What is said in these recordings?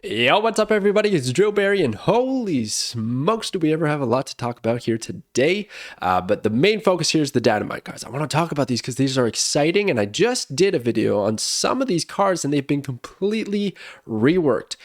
Yo, what's up everybody? It's Joe Barry, and holy smokes do we ever have a lot to talk about here today. But the main focus here is the Datamine cards. I want to talk about these because these are exciting, and I just did a video on some of these cards and they've been completely reworked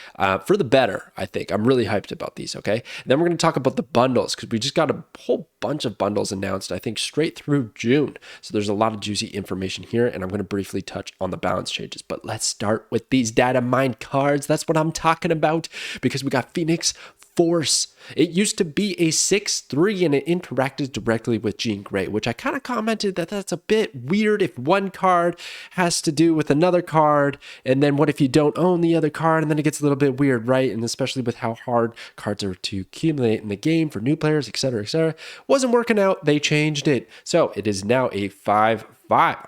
for the better, I think. I'm really hyped about these, okay? And then we're going to talk about the bundles because we just got a whole bunch of bundles announced, I think, straight through June. So there's a lot of juicy information here, and I'm going to briefly touch on the balance changes. But let's start with these Datamine cards. That's what I'm talking about, because we got Phoenix Force. It used to be a 6/3 and it interacted directly with Jean Grey, which I kind of commented that that's a bit weird if one card has to do with another card, and then what if you don't own the other card, and then it gets a little bit weird, right? And especially with how hard cards are to accumulate in the game for new players, etc., etc. Wasn't working out. They changed it. So it is now a 5/5.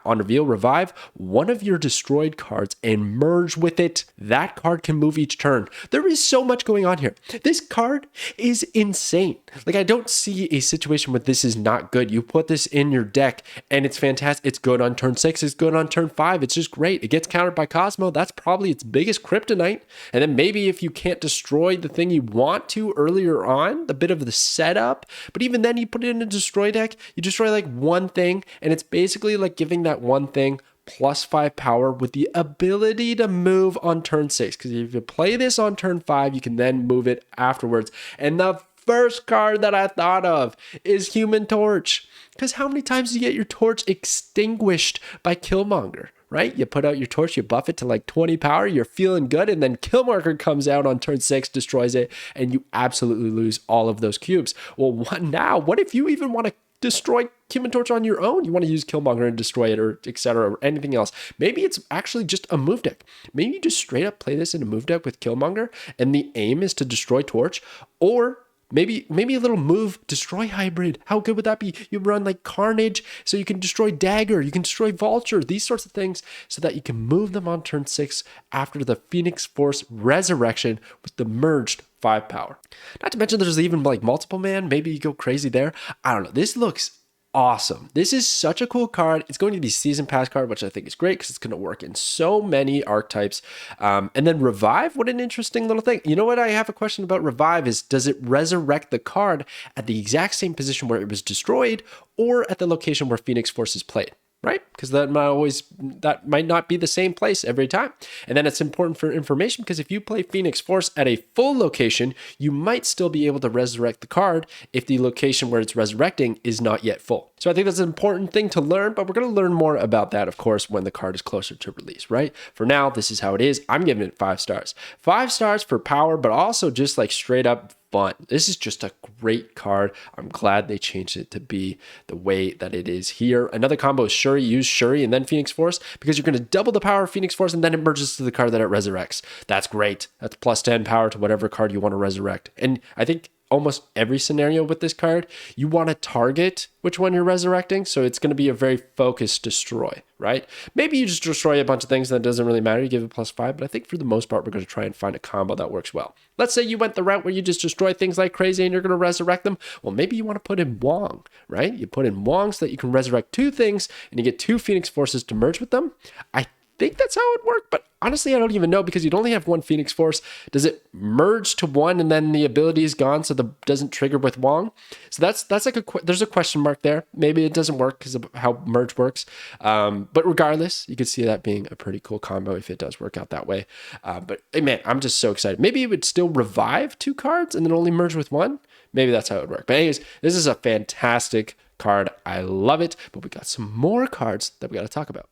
On reveal, revive one of your destroyed cards and merge with it. That card can move each turn. There is so much going on here. This card is insane. Like, I don't see a situation where this is not good. You put this in your deck and it's fantastic. It's good on turn 6. It's good on turn 5. It's just great. It gets countered by Cosmo. That's probably its biggest kryptonite. And then maybe if you can't destroy the thing you want to earlier on, the bit of the setup, but even then you put it in a destroy deck, you destroy like one thing, and it's basically like giving that one thing +5 power with the ability to move on turn 6. Because if you play this on turn 5, you can then move it afterwards. And the first card that I thought of is Human Torch. Because how many times do you get your torch extinguished by Killmonger? Right? You put out your torch, you buff it to like 20 power, you're feeling good, and then Killmonger comes out on turn 6, destroys it, and you absolutely lose all of those cubes. Well, what if you even want to destroy Human Torch on your own? You want to use Killmonger and destroy it, or etc., or anything else. Maybe it's actually just a move deck. Maybe you just straight up play this in a move deck with Killmonger, and the aim is to destroy Torch, or maybe a little move destroy hybrid. How good would that be? You run like Carnage, so you can destroy Dagger, you can destroy Vulture, these sorts of things, so that you can move them on turn 6 after the Phoenix Force Resurrection with the merged 5 power. Not to mention there's even like multiple man. Maybe you go crazy there. I don't know. This looks awesome. This is such a cool card. It's going to be season pass card, which I think is great because it's going to work in so many archetypes. And then revive, what an interesting little thing. You know what I have a question about revive is, does it resurrect the card at the exact same position where it was destroyed, or at the location where Phoenix Force is played? Right? Because that might not be the same place every time. And then it's important for information, because if you play Phoenix Force at a full location, you might still be able to resurrect the card if the location where it's resurrecting is not yet full. So I think that's an important thing to learn, but we're going to learn more about that, of course, when the card is closer to release, right? For now, this is how it is. I'm giving it 5 stars. 5 stars for power, but also just like straight up fun. This is just a great card. I'm glad they changed it to be the way that it is here. Another combo is Shuri. Use Shuri and then Phoenix Force, because you're going to double the power of Phoenix Force and then it merges to the card that it resurrects. That's great. That's +10 power to whatever card you want to resurrect. And I think almost every scenario with this card, you want to target which one you're resurrecting. So it's going to be a very focused destroy, right? Maybe you just destroy a bunch of things that doesn't really matter. You give it +5, but I think for the most part, we're going to try and find a combo that works well. Let's say you went the route where you just destroy things like crazy and you're going to resurrect them. Well, maybe you want to put in Wong, right? You put in Wong so that you can resurrect 2 things and you get 2 Phoenix Forces to merge with them. I think that's how it worked, but honestly, I don't even know, because you'd only have 1 Phoenix Force. Does it merge to 1 and then the ability is gone, so it doesn't trigger with Wong? So that's like there's a question mark there. Maybe it doesn't work because of how merge works. But regardless, you could see that being a pretty cool combo if it does work out that way. But hey, man, I'm just so excited. Maybe it would still revive 2 cards and then only merge with 1. Maybe that's how it would work. But anyways, this is a fantastic card. I love it. But we got some more cards that we got to talk about.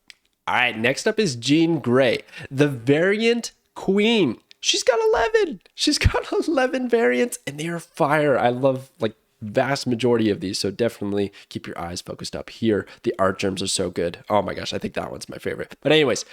All right, next up is Jean Grey, the variant queen. She's got 11. She's got 11 variants, and they are fire. I love like vast majority of these, so definitely keep your eyes focused up here. The art germs are so good. Oh my gosh, I think that one's my favorite. But anyways,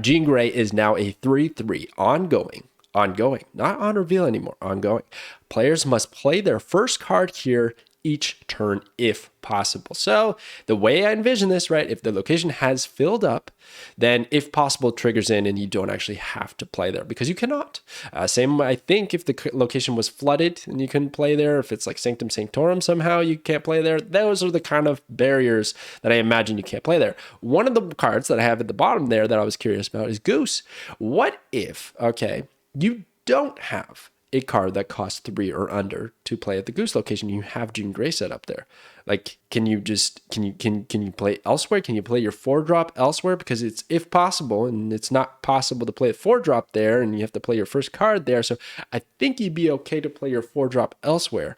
Jean Grey is now a 3/3 ongoing, not on reveal anymore, ongoing. Players must play their first card here each turn if possible. So the way I envision this, right, if the location has filled up, then if possible triggers in and you don't actually have to play there, because you cannot. Same, I think, if the location was flooded and you couldn't play there, if it's like Sanctum Sanctorum somehow you can't play there, those are the kind of barriers that I imagine you can't play there. One of the cards that I have at the bottom there that I was curious about is Goose. What if, okay, you don't have a card that costs 3 or under to play at the goose location, you have Jean Grey set up there. Like, can you play elsewhere? Can you play your 4-drop elsewhere? Because it's, if possible, and it's not possible to play a 4-drop there, and you have to play your first card there. So I think you'd be okay to play your 4-drop elsewhere.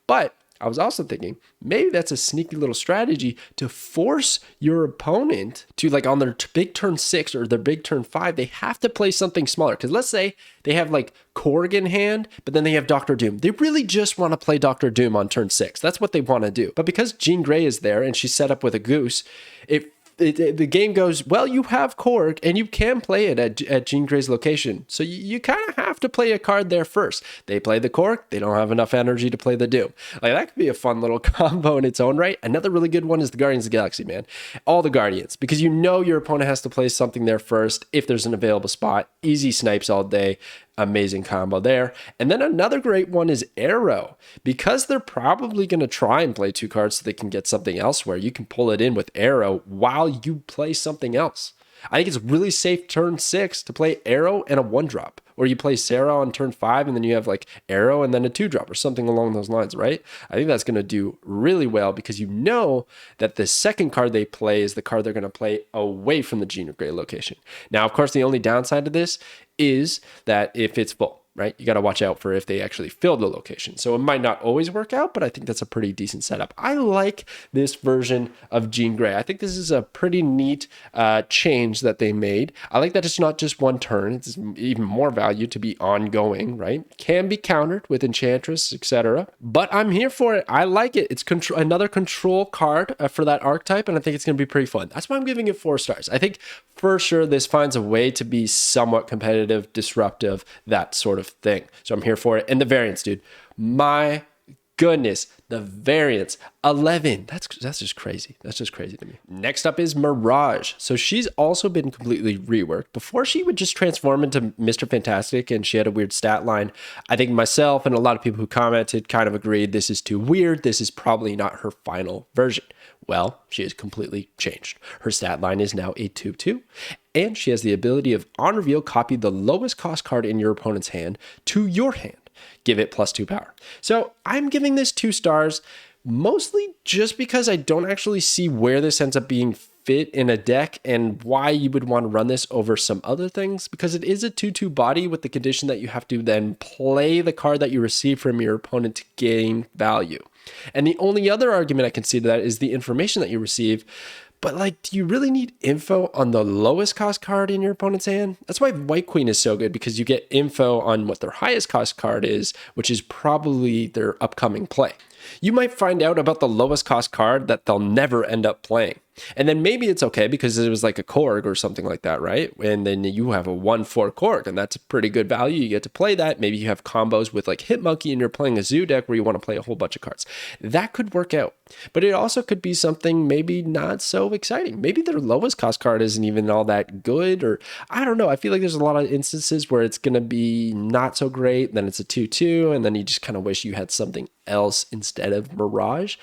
But I was also thinking maybe that's a sneaky little strategy to force your opponent to, like, on their big turn 6 or their big turn 5, they have to play something smaller. Because let's say they have like Korg in hand, but then they have Dr. Doom. They really just want to play Dr. Doom on turn 6. That's what they want to do. But because Jean Grey is there and she's set up with a goose, the game goes, well, you have Korg and you can play it at Jean Grey's location. So you kind of have to play a card there first. They play the Korg, they don't have enough energy to play the Doom. Like, that could be a fun little combo in its own right. Another really good one is the Guardians of the Galaxy, man. All the Guardians, because you know your opponent has to play something there first if there's an available spot. Easy snipes all day. Amazing combo there. And then another great one is Arrow. Because they're probably going to try and play 2 cards so they can get something elsewhere, you can pull it in with Arrow while you play something else. I think it's really safe turn 6 to play Arrow and a 1-drop. Or you play Sarah on turn 5 and then you have like Arrow and then a 2-drop or something along those lines, right? I think that's going to do really well because you know that the second card they play is the card they're going to play away from the Jean Grey location. Now, of course, the only downside to this is that if it's full, right? You got to watch out for if they actually fill the location. So it might not always work out, but I think that's a pretty decent setup. I like this version of Jean Grey. I think this is a pretty neat change that they made. I like that it's not just one turn. It's even more value to be ongoing, right? Can be countered with Enchantress, etc. But I'm here for it. I like it. It's another control card for that archetype, and I think it's going to be pretty fun. That's why I'm giving it 4 stars. I think for sure this finds a way to be somewhat competitive, disruptive, that sort of thing. So I'm here for it. And the variants, dude, my goodness, the variants, 11. That's just crazy. That's just crazy to me. Next up is Mirage. So she's also been completely reworked. Before, she would just transform into Mr. Fantastic and she had a weird stat line. I think myself and a lot of people who commented kind of agreed this is too weird. This is probably not her final version. Well, she has completely changed. Her stat line is now a 2/2, and she has the ability of, on reveal, copy the lowest cost card in your opponent's hand to your hand. Give it +2 power. So I'm giving this 2 stars, mostly just because I don't actually see where this ends up being fit in a deck and why you would want to run this over some other things, because it is a 2/2 body with the condition that you have to then play the card that you receive from your opponent to gain value. And the only other argument I can see to that is the information that you receive. But, like, do you really need info on the lowest cost card in your opponent's hand? That's why White Queen is so good, because you get info on what their highest cost card is, which is probably their upcoming play. You might find out about the lowest cost card that they'll never end up playing. And then maybe it's okay because it was like a Korg or something like that, right? And then you have a 1/4 Korg, and that's a pretty good value. You get to play that. Maybe you have combos with like Hitmonkey and you're playing a zoo deck where you want to play a whole bunch of cards. That could work out. But it also could be something maybe not so exciting. Maybe their lowest cost card isn't even all that good, or I don't know. I feel like there's a lot of instances where it's going to be not so great. Then it's a 2/2, and then you just kind of wish you had something else instead of Mirage.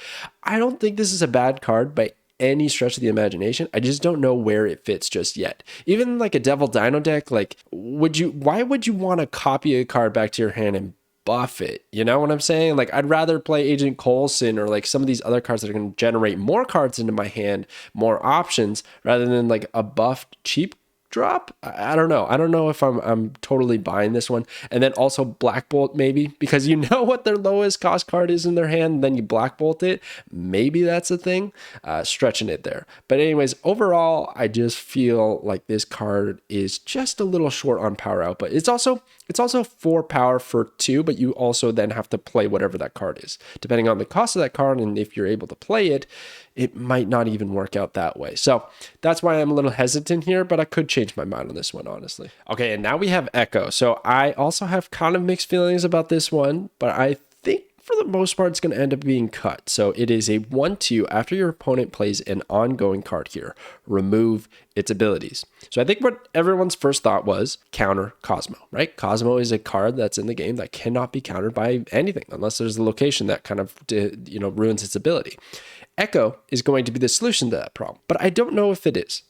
I don't think this is a bad card by any stretch of the imagination. I just don't know where it fits just yet. Even like a Devil Dino deck, like why would you want to copy a card back to your hand and buff it? You know what I'm saying? Like, I'd rather play Agent Coulson or like some of these other cards that are going to generate more cards into my hand, more options, rather than like a buffed cheap drop. I don't know. I don't know if I'm totally buying this one. And then also Black Bolt, maybe, because you know what their lowest cost card is in their hand, and then you Black Bolt it. Maybe that's a thing. Stretching it there. But anyways, overall, I just feel like this card is just a little short on power output. It's also 4 power for 2, but you also then have to play whatever that card is. Depending on the cost of that card and if you're able to play it, it might not even work out that way. So that's why I'm a little hesitant here, but I could change my mind on this one, honestly. Okay, and now we have Echo. So I also have kind of mixed feelings about this one, but I think for the most part, it's going to end up being cut. So it is a 1/2 after your opponent plays an ongoing card here. Remove its abilities. So I think what everyone's first thought was counter Cosmo, right? Cosmo is a card that's in the game that cannot be countered by anything unless there's a location that kind of, ruins its ability. Echo is going to be the solution to that problem, but I don't know if it is,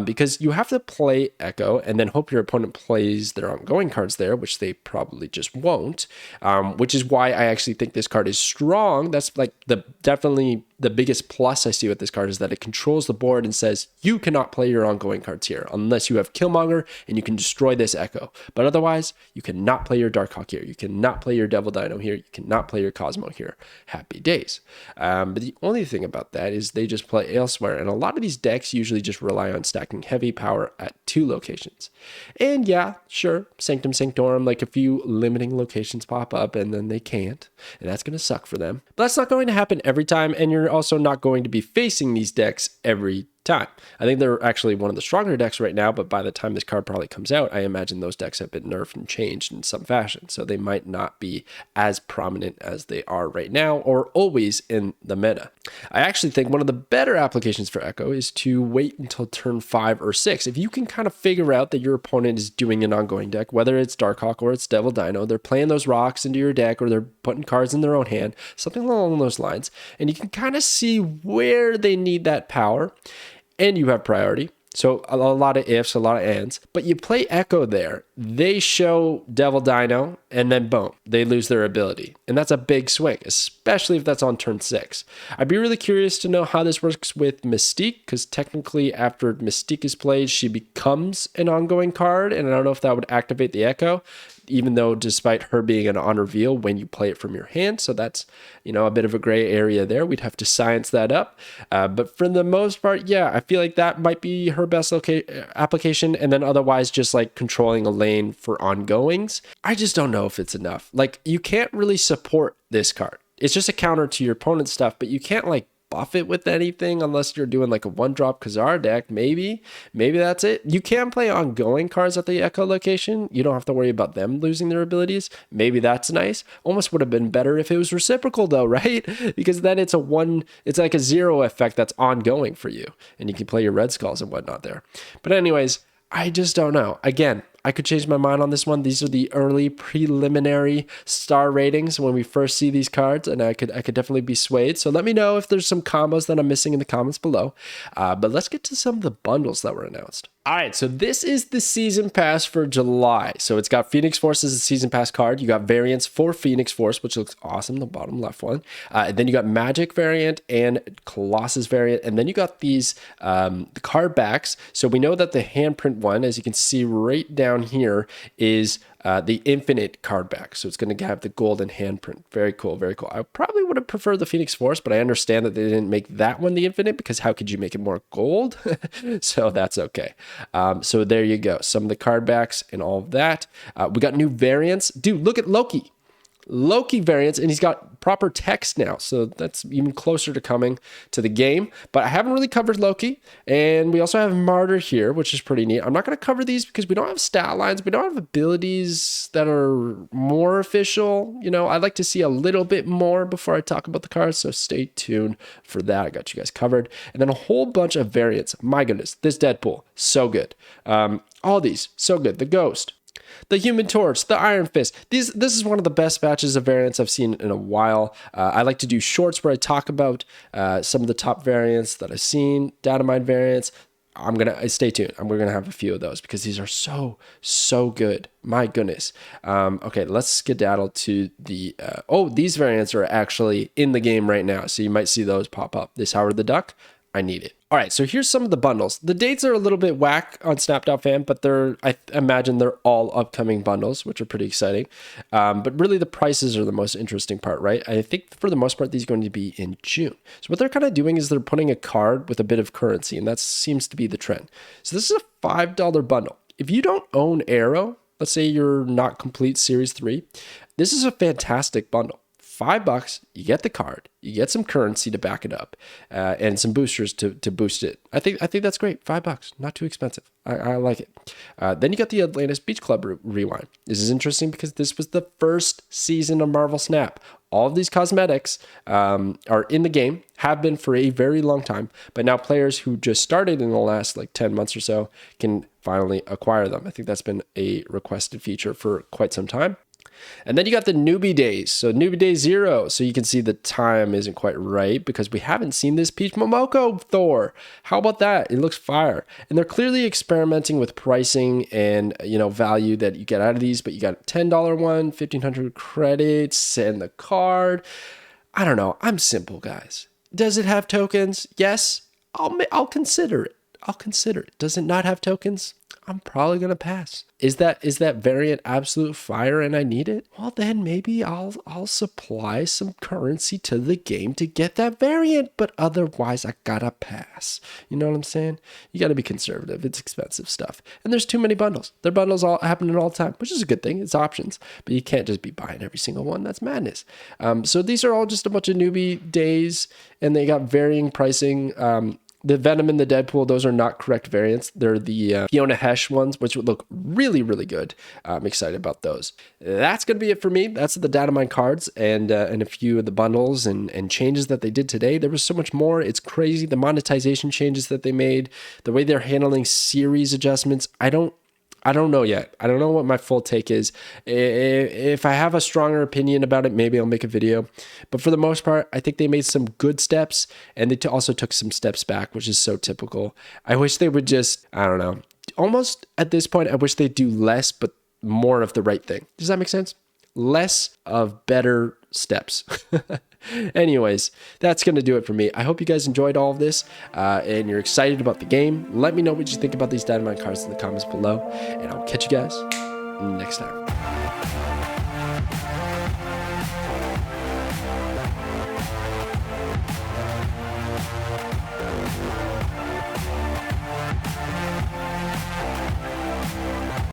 because you have to play Echo and then hope your opponent plays their ongoing cards there, which they probably just won't, which is why I actually think this card is strong. That's like definitely the biggest plus I see with this card is that it controls the board and says, you cannot play your ongoing cards here unless you have Killmonger and you can destroy this Echo. But otherwise, you cannot play your Darkhawk here. You cannot play your Devil Dino here. You cannot play your Cosmo here. Happy days. But the only thing about that is they just play elsewhere. And a lot of these decks usually just rely on stacking heavy power at 2 locations. And yeah, sure, Sanctum Sanctorum, like a few limiting locations pop up and then they can't. And that's going to suck for them. But that's not going to happen every time. And you're also not going to be facing these decks every time. I think they're actually one of the stronger decks right now, but by the time this card probably comes out, I imagine those decks have been nerfed and changed in some fashion. So they might not be as prominent as they are right now or always in the meta. I actually think one of the better applications for Echo is to wait until turn 5 or 6. If you can kind of figure out that your opponent is doing an ongoing deck, whether it's Darkhawk or it's Devil Dino, they're playing those rocks into your deck or they're putting cards in their own hand, something along those lines, and you can kind of see where they need that power. And you have priority. So a lot of ifs, a lot of ands. But you play Echo there. They show Devil Dino, and then boom, they lose their ability. And that's a big swing, especially if that's on turn 6. I'd be really curious to know how this works with Mystique, because technically after Mystique is played, she becomes an ongoing card. And I don't know if that would activate the Echo, even though despite her being an on reveal when you play it from your hand. So that's, a bit of a gray area there. We'd have to science that up. But for the most part, yeah, I feel like that might be her best application. And then otherwise just like controlling a lane for ongoings. I just don't know if it's enough. Like you can't really support this card. It's just a counter to your opponent's stuff, but you can't like buff it with anything unless you're doing like a 1-drop Khazar deck. Maybe that's it. You can play ongoing cards at the Echo location. You don't have to worry about them losing their abilities. Maybe that's nice. Almost would have been better if it was reciprocal though, right? Because then it's like a 0 effect that's ongoing for you and you can play your Red Skulls and whatnot there. But anyways, I just don't know. Again, I could change my mind on this one. These are the early preliminary star ratings when we first see these cards, and I could definitely be swayed. So let me know if there's some combos that I'm missing in the comments below. But let's get to some of the bundles that were announced. All right, so this is the season pass for July. So it's got Phoenix Force as a season pass card. You got variants for Phoenix Force, which looks awesome, the bottom left one. And then you got Magic variant and Colossus variant. And then you got these card backs. So we know that the handprint one, as you can see right down here, is the infinite card back. So it's going to have the golden handprint. Very cool, very cool. I probably would have preferred the Phoenix Force, but I understand that they didn't make that one the infinite because how could you make it more gold? So that's okay. So there you go. Some of the card backs and all of that. We got new variants. Dude, look at Loki. Loki variants, and he's got proper text now, so that's even closer to coming to the game. But I haven't really covered Loki, and we also have Martyr here, which is pretty neat. I'm not going to cover these because we don't have stat lines, we don't have abilities that are more official. I'd like to see a little bit more before I talk about the cards, so stay tuned for that. I got you guys covered. And then a whole bunch of variants. My goodness, this Deadpool, so good. All these, so good. The Ghost, the Human Torch, the Iron Fist. This is one of the best batches of variants I've seen in a while. I like to do shorts where I talk about some of the top variants that I've seen, Datamine variants. I'm going to stay tuned. We're going to have a few of those because these are so good. My goodness. Okay, let's skedaddle to the... these variants are actually in the game right now. So you might see those pop up. This Howard the Duck, I need it. All right, so here's some of the bundles. The dates are a little bit whack on Snap.fan, but I imagine they're all upcoming bundles, which are pretty exciting. But really the prices are the most interesting part, right? I think for the most part, these are going to be in June. So what they're kind of doing is they're putting a card with a bit of currency, and that seems to be the trend. So this is a $5 bundle. If you don't own Arrow, let's say you're not complete Series 3, this is a fantastic bundle. $5, you get the card, you get some currency to back it up, and some boosters to boost it. I think that's great. $5, not too expensive. I like it. Then you got the Atlantis Beach Club rewind. This is interesting because this was the first season of Marvel Snap. All of these cosmetics are in the game, have been for a very long time, but now players who just started in the last like 10 months or so can finally acquire them. I think that's been a requested feature for quite some time. And then you got the newbie days. So newbie day 0. So you can see the time isn't quite right because we haven't seen this Peach Momoko Thor. How about that? It looks fire. And they're clearly experimenting with pricing and, you know, value that you get out of these, but you got a $10 one, 1,500 credits and the card. I don't know. I'm simple, guys. Does it have tokens? Yes. I'll consider it. I'll consider it. Does it not have tokens? I'm probably going to pass. Is that variant absolute fire and I need it? Well, then maybe I'll supply some currency to the game to get that variant, but otherwise I gotta pass. You know what I'm saying? You gotta be conservative. It's expensive stuff. And there's too many bundles. Their bundles all happening all the time, which is a good thing. It's options, but you can't just be buying every single one. That's madness. So these are all just a bunch of newbie days and they got varying pricing. The Venom and the Deadpool, those are not correct variants. They're the Fiona Hesh ones, which would look really, really good. I'm excited about those. That's going to be it for me. That's the Datamine cards and a few of the bundles and changes that they did today. There was so much more. It's crazy. The monetization changes that they made, the way they're handling series adjustments. I don't know yet. I don't know what my full take is. If I have a stronger opinion about it, maybe I'll make a video. But for the most part, I think they made some good steps and they also took some steps back, which is so typical. I wish they would just, I don't know, almost at this point, I wish they'd do less, but more of the right thing. Does that make sense? Less of better steps. Anyways, that's going to do it for me. I hope you guys enjoyed all of this and you're excited about the game. Let me know what you think about these Datamine cards in the comments below, and I'll catch you guys next time.